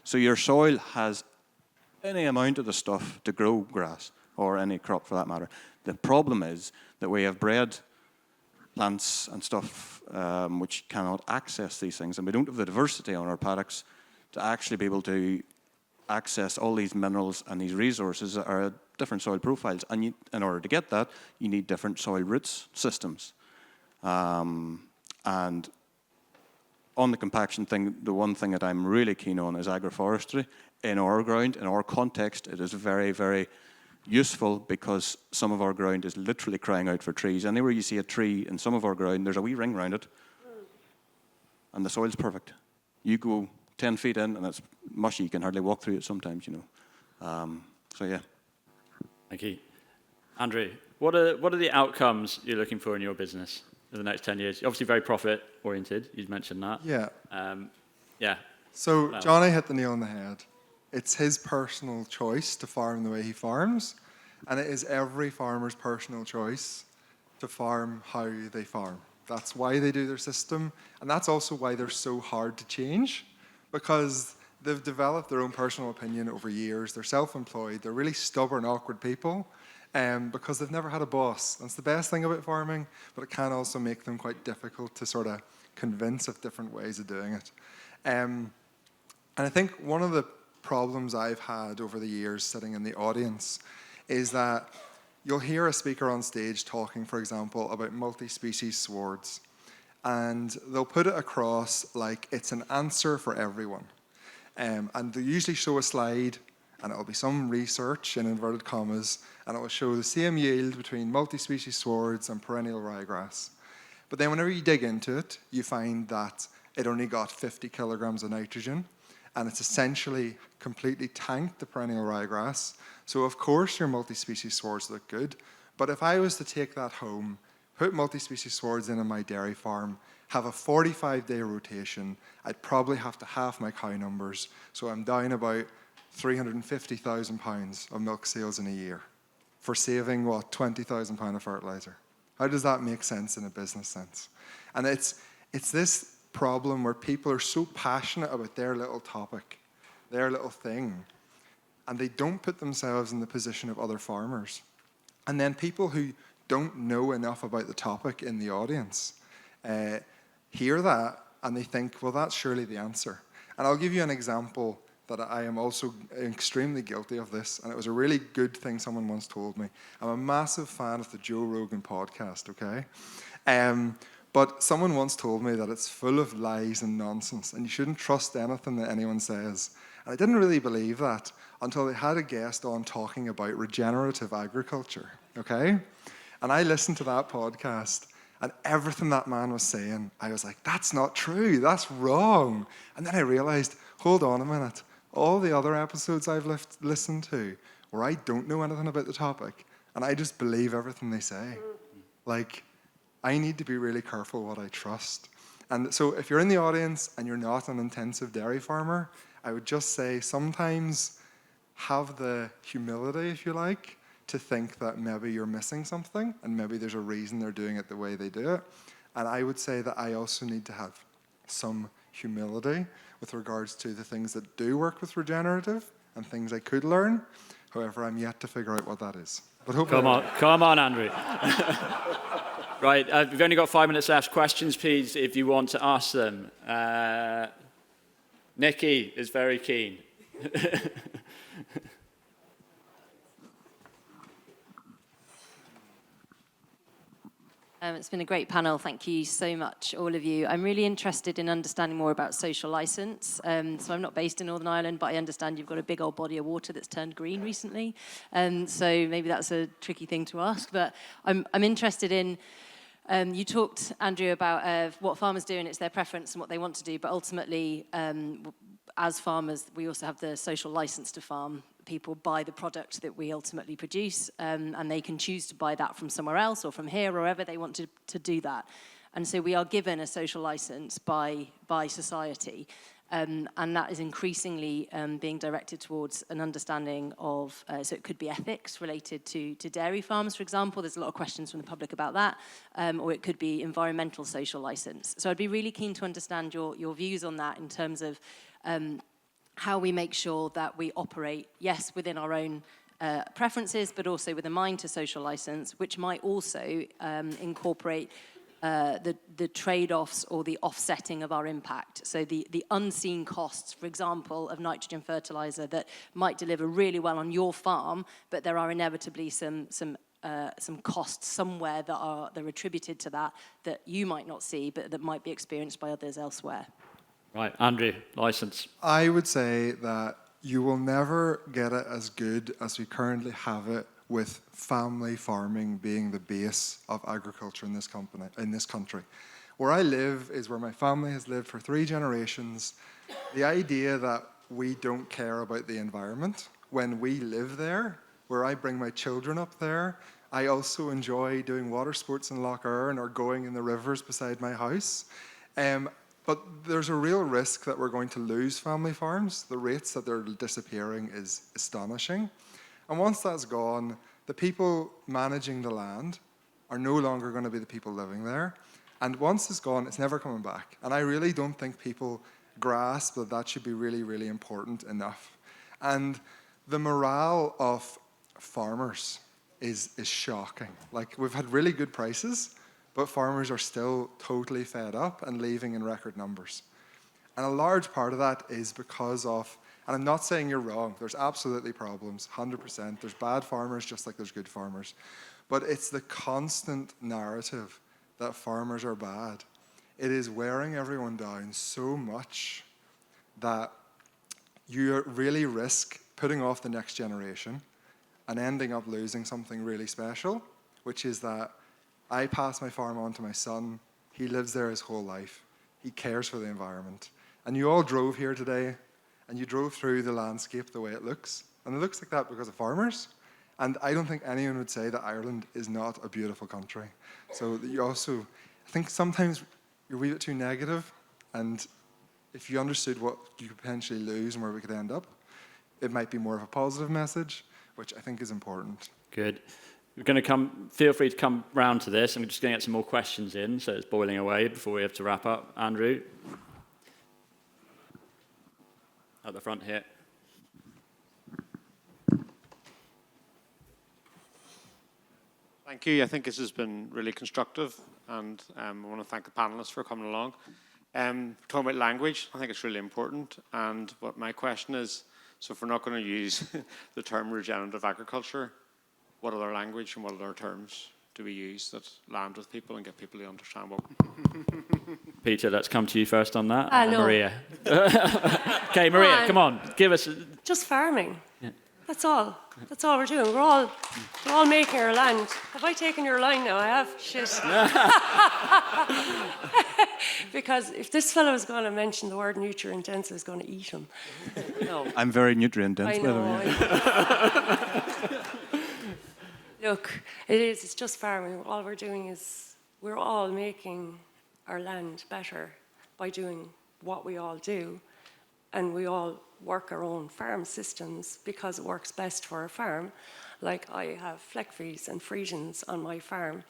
So your soil has any amount of the stuff to grow grass or any crop for that matter. The problem is that we have bred plants and stuff which cannot access these things, and we don't have the diversity on our paddocks to actually be able to access all these minerals and these resources that are at different soil profiles. And in order to get that, you need different soil roots systems. And on the compaction thing, the one thing that I'm really keen on is agroforestry. In our ground, in our context, it is very, very useful because some of our ground is literally crying out for trees. Anywhere you see a tree in some of our ground, there's a wee ring around it, and the soil's perfect. You go 10 feet in, and it's mushy. You can hardly walk through it sometimes, you know. So, yeah. Thank you. Andrew, what are the outcomes you're looking for in your business in the next 10 years? You're obviously very profit-oriented. You mentioned that. Yeah. Yeah. So Jonny hit the nail on the head. It's his personal choice to farm the way he farms, and it is every farmer's personal choice to farm how they farm. That's why they do their system, and that's also why they're so hard to change, because they've developed their own personal opinion over years. They're self-employed. They're really stubborn, awkward people because they've never had a boss. That's the best thing about farming, but it can also make them quite difficult to sort of convince of different ways of doing it. And I think one of the problems I've had over the years sitting in the audience is that you'll hear a speaker on stage talking, for example, about multi-species swards, and they'll put it across like it's an answer for everyone. And they usually show a slide, and it'll be some research in inverted commas, and it will show the same yield between multi-species swards and perennial ryegrass. But then whenever you dig into it, you find that it only got 50 kilograms of nitrogen, and it's essentially completely tanked the perennial ryegrass. So of course your multi-species swards look good, but if I was to take that home, put multi-species swards in my dairy farm, have a 45-day rotation, I'd probably have to half my cow numbers, so I'm down about £350,000 of milk sales in a year for saving, what, £20,000 of fertiliser. How does that make sense in a business sense? And it's this problem where people are so passionate about their little topic, their little thing, and they don't put themselves in the position of other farmers. And then people who don't know enough about the topic in the audience hear that and they think, well, that's surely the answer. And I'll give you an example that I am also extremely guilty of this, and it was a really good thing someone once told me. I'm a massive fan of the Joe Rogan podcast, okay? But someone once told me that it's full of lies and nonsense, and you shouldn't trust anything that anyone says. And I didn't really believe that until they had a guest on talking about regenerative agriculture, okay? And I listened to that podcast, and everything that man was saying, I was like, that's not true, that's wrong. And then I realized, hold on a minute, all the other episodes I've listened to where I don't know anything about the topic, and I just believe everything they say. Like, I need to be really careful what I trust. And so if you're in the audience and you're not an intensive dairy farmer, I would just say sometimes have the humility, if you like, to think that maybe you're missing something and maybe there's a reason they're doing it the way they do it. And I would say that I also need to have some humility with regards to the things that do work with regenerative and things I could learn. However, I'm yet to figure out what that is. But hopefully Come on, Andrew. Right, we've only got 5 minutes left. Questions, please, if you want to ask them. Nikki is very keen. It's been a great panel. Thank you so much, all of you. I'm really interested in understanding more about social license. So I'm not based in Northern Ireland, but I understand you've got a big old body of water that's turned green recently. So maybe that's a tricky thing to ask. But I'm interested in, you talked, Andrew, about what farmers do and it's their preference and what they want to do. But ultimately, as farmers, we also have the social license to farm. People buy the product that we ultimately produce, and they can choose to buy that from somewhere else or from here, or wherever they want to do that. And so we are given a social license by society, and that is increasingly being directed towards an understanding of, so it could be ethics related to dairy farms, for example. There's a lot of questions from the public about that, or it could be environmental social license. So I'd be really keen to understand your views on that in terms of how we make sure that we operate, yes, within our own preferences, but also with a mind to social license, which might also incorporate the trade-offs or the offsetting of our impact. So the unseen costs, for example, of nitrogen fertiliser that might deliver really well on your farm, but there are inevitably some costs somewhere that are attributed to that you might not see, but that might be experienced by others elsewhere. Right, Andrew, license. I would say that you will never get it as good as we currently have it, with family farming being the base of agriculture in this country. Where I live is where my family has lived for 3 generations. The idea that we don't care about the environment when we live there, where I bring my children up there, I also enjoy doing water sports in Loch Earn or going in the rivers beside my house. But there's a real risk that we're going to lose family farms. The rates that they're disappearing is astonishing. And once that's gone, the people managing the land are no longer going to be the people living there. And once it's gone, it's never coming back. And I really don't think people grasp that that should be really, really important enough. And the morale of farmers is shocking. Like, we've had really good prices, but farmers are still totally fed up and leaving in record numbers. And a large part of that is because of, and I'm not saying you're wrong, there's absolutely problems, 100%. There's bad farmers just like there's good farmers. But it's the constant narrative that farmers are bad. It is wearing everyone down so much that you really risk putting off the next generation and ending up losing something really special, which is that I pass my farm on to my son. He lives there his whole life. He cares for the environment. And you all drove here today, and you drove through the landscape the way it looks. And it looks like that because of farmers. And I don't think anyone would say that Ireland is not a beautiful country. So you also, I think sometimes you're a wee bit too negative, and if you understood what you could potentially lose and where we could end up, it might be more of a positive message, which I think is important. Good. We're going to feel free to come round to this. I'm just going to get some more questions in, so it's boiling away before we have to wrap up. Andrew? At the front here. Thank you. I think this has been really constructive, and I want to thank the panellists for coming along. Talking about language, I think it's really important, and what my question is, so if we're not going to use the term regenerative agriculture, what other language and what other terms do we use that land with people and get people to understand what? Peter, let's come to you first on that. No. Maria. Okay, Maria, come on, give us... Just farming. Yeah. That's all. That's all we're doing. We're all making our land. Have I taken your line now? I have. Shit. Because if this fellow is going to mention the word nutrient dense, I was going to eat him. No. I'm very nutrient dense, by the way. Look, it's just farming. All we're doing is we're all making our land better by doing what we all do. And we all work our own farm systems because it works best for our farm. Like, I have fleck-fees and Friesians on my farm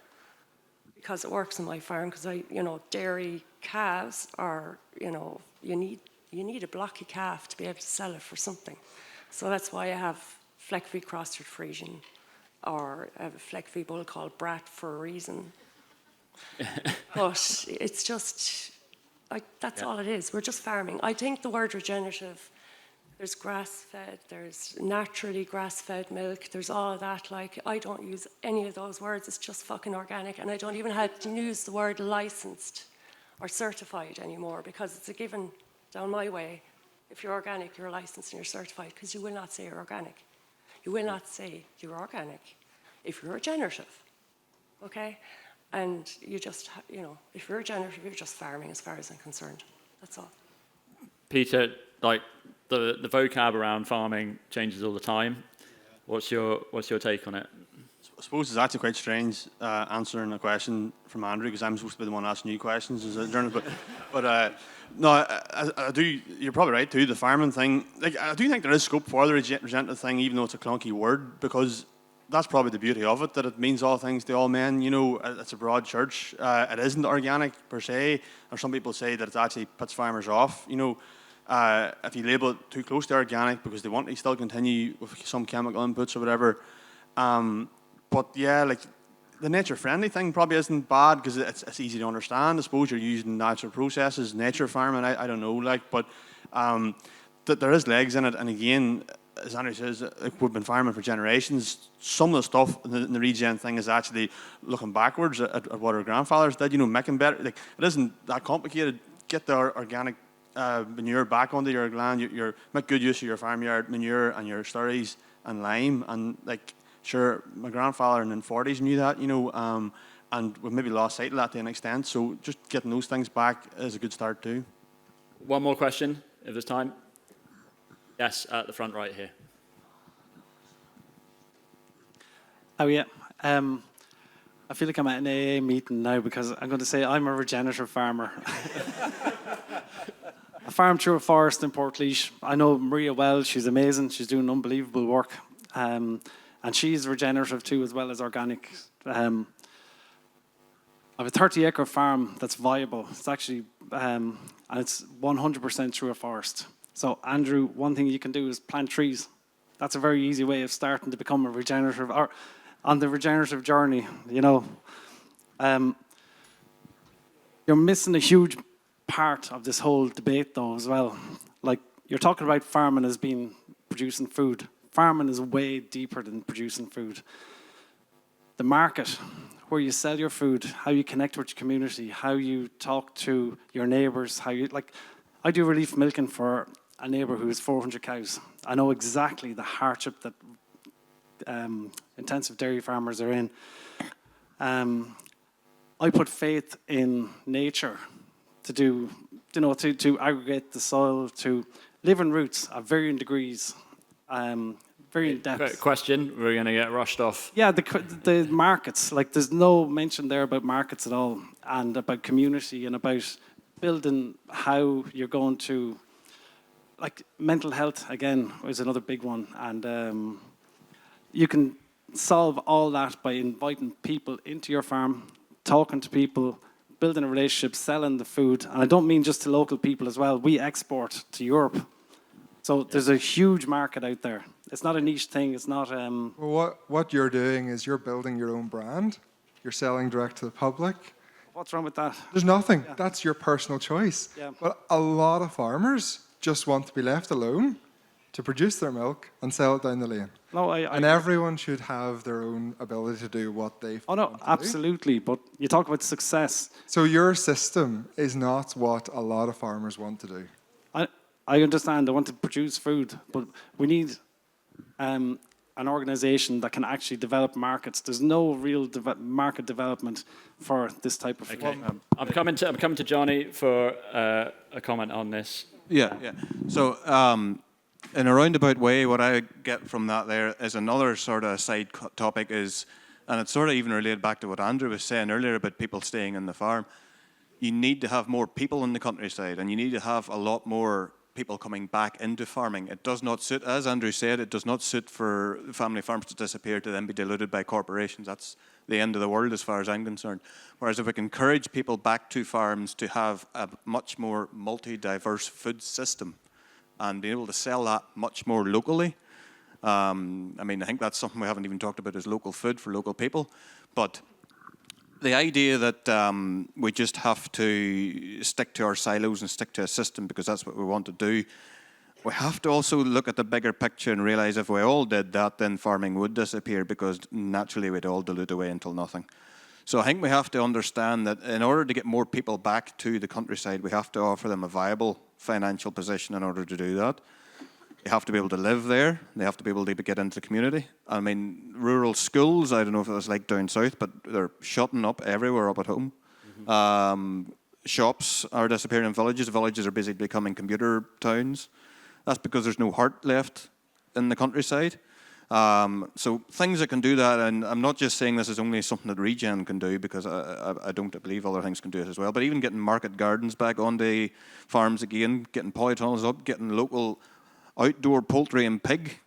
because it works on my farm, because dairy calves are, you need a blocky calf to be able to sell it for something. So that's why I have fleck-fee crossed with Friesian, or I have a fleck-fee bull called Brat for a reason. But it's just, that's all it is. We're just farming. I think the word regenerative There's grass-fed, there's naturally grass-fed milk, there's all of that. Like, I don't use any of those words, it's just fucking organic, and I don't even have to use the word licensed or certified anymore, because it's a given down my way. If you're organic, you're licensed and you're certified, because you will not say you're organic. You will not say you're organic if you're regenerative, okay? And you just, you know, if you're regenerative, you're just farming as far as I'm concerned. That's all. Peter, like the vocab around farming changes all the time. What's your take on it? I suppose it's actually quite strange answering a question from Andrew, because I'm supposed to be the one asking you questions as a journalist. But no, I do. You're probably right too. The farming thing, like, I do think there is scope for the regenerative thing, even though it's a clunky word, because that's probably the beauty of it, that it means all things to all men. You know, it's a broad church. It isn't organic per se, or some people say that it actually puts farmers off. You know, if you label it too close to organic because they want to still continue with some chemical inputs or whatever. But yeah, like, the nature-friendly thing probably isn't bad because it's easy to understand. I suppose you're using natural processes, nature farming, I don't know, like, but there is legs in it. And again, as Andrew says, like, we've been farming for generations. Some of the stuff in the regen thing is actually looking backwards at what our grandfathers did, you know, making better. Like, it isn't that complicated. Get the organic manure back onto your land. You make good use of your farmyard manure and your slurries and lime. And, like, sure, my grandfather in the 40s knew that, you know, and we've maybe lost sight of that to an extent. So just getting those things back is a good start too. One more question, if there's time. Yes, at the front right here. Oh, yeah. I feel like I'm at an AA meeting now because I'm going to say I'm a regenerative farmer. I farm through a forest in Portlaoise. I know Maria well. She's amazing. She's doing unbelievable work. And she's regenerative too, as well as organic. I have a 30-acre farm that's viable. It's actually, and it's 100% through a forest. So, Andrew, one thing you can do is plant trees. That's a very easy way of starting to become a regenerative, or on the regenerative journey, you know. You're missing a huge part of this whole debate, though, as well. Like, you're talking about farming as being producing food. Farming is way deeper than producing food. The market, where you sell your food, how you connect with your community, how you talk to your neighbours, how you, like, I do relief milking for a neighbour who has 400 cows. I know exactly the hardship that intensive dairy farmers are in. I put faith in nature to do, you know, to aggregate the soil, to live in roots at varying degrees, very in depth. Great question. We're going to get rushed off. Yeah, the markets, like, there's no mention there about markets at all, and about community, and about building how you're going to, like, mental health, again, is another big one. And you can solve all that by inviting people into your farm, talking to people, building a relationship, selling the food. And I don't mean just to local people as well. We export to Europe. So there's a huge market out there. It's not a niche thing. It's not... Well, what you're doing is you're building your own brand. You're selling direct to the public. What's wrong with that? There's nothing. Yeah. That's your personal choice. Yeah. But a lot of farmers just want to be left alone to produce their milk and sell it down the lane. No, and everyone should have their own ability to do what they Oh, no, absolutely. But you talk about success. So your system is not what a lot of farmers want to do. I understand. They want to produce food, but we need an organisation that can actually develop markets. There's no real market development for this type of food. Okay. I'm coming to Jonny for a comment on this. Yeah. So, in a roundabout way, what I get from that there is another sort of side topic is, and it's sort of even related back to what Andrew was saying earlier about people staying in the farm. You need to have more people in the countryside, and you need to have a lot more people coming back into farming. It does not suit, as Andrew said, it does not suit for family farms to disappear to then be diluted by corporations. That's the end of the world as far as I'm concerned. Whereas if we can encourage people back to farms to have a much more multi-diverse food system and be able to sell that much more locally, I mean, I think that's something we haven't even talked about as local food for local people. But the idea that we just have to stick to our silos and stick to a system because that's what we want to do, we have to also look at the bigger picture and realise if we all did that, then farming would disappear because naturally we'd all dilute away until nothing. So I think we have to understand that in order to get more people back to the countryside, we have to offer them a viable financial position in order to do that. They have to be able to live there. They have to be able to get into the community. I mean, rural schools, I don't know if it was like down south, but they're shutting up everywhere up at home. Shops are disappearing in villages. Villages are basically becoming commuter towns. That's because there's no heart left in the countryside. So things that can do that, and I'm not just saying this is only something that Regen can do, because I don't believe other things can do it as well, but even getting market gardens back on the farms again, getting polytunnels up, getting local outdoor poultry and pig.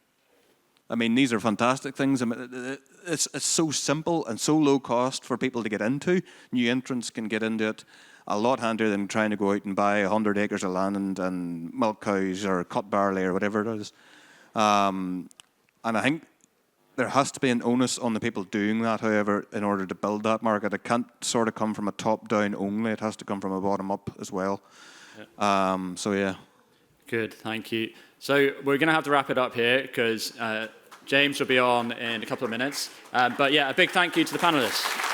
I mean, these are fantastic things. I mean, it's so simple and so low cost for people to get into. New entrants can get into it a lot handier than trying to go out and buy 100 acres of land and milk cows or cut barley or whatever it is. And I think there has to be an onus on the people doing that, however, in order to build that market. It can't sort of come from a top-down only. It has to come from a bottom-up as well. Yeah. So, yeah. Good, thank you. So we're going to have to wrap it up here because James will be on in a couple of minutes. But, yeah, a big thank you to the panellists.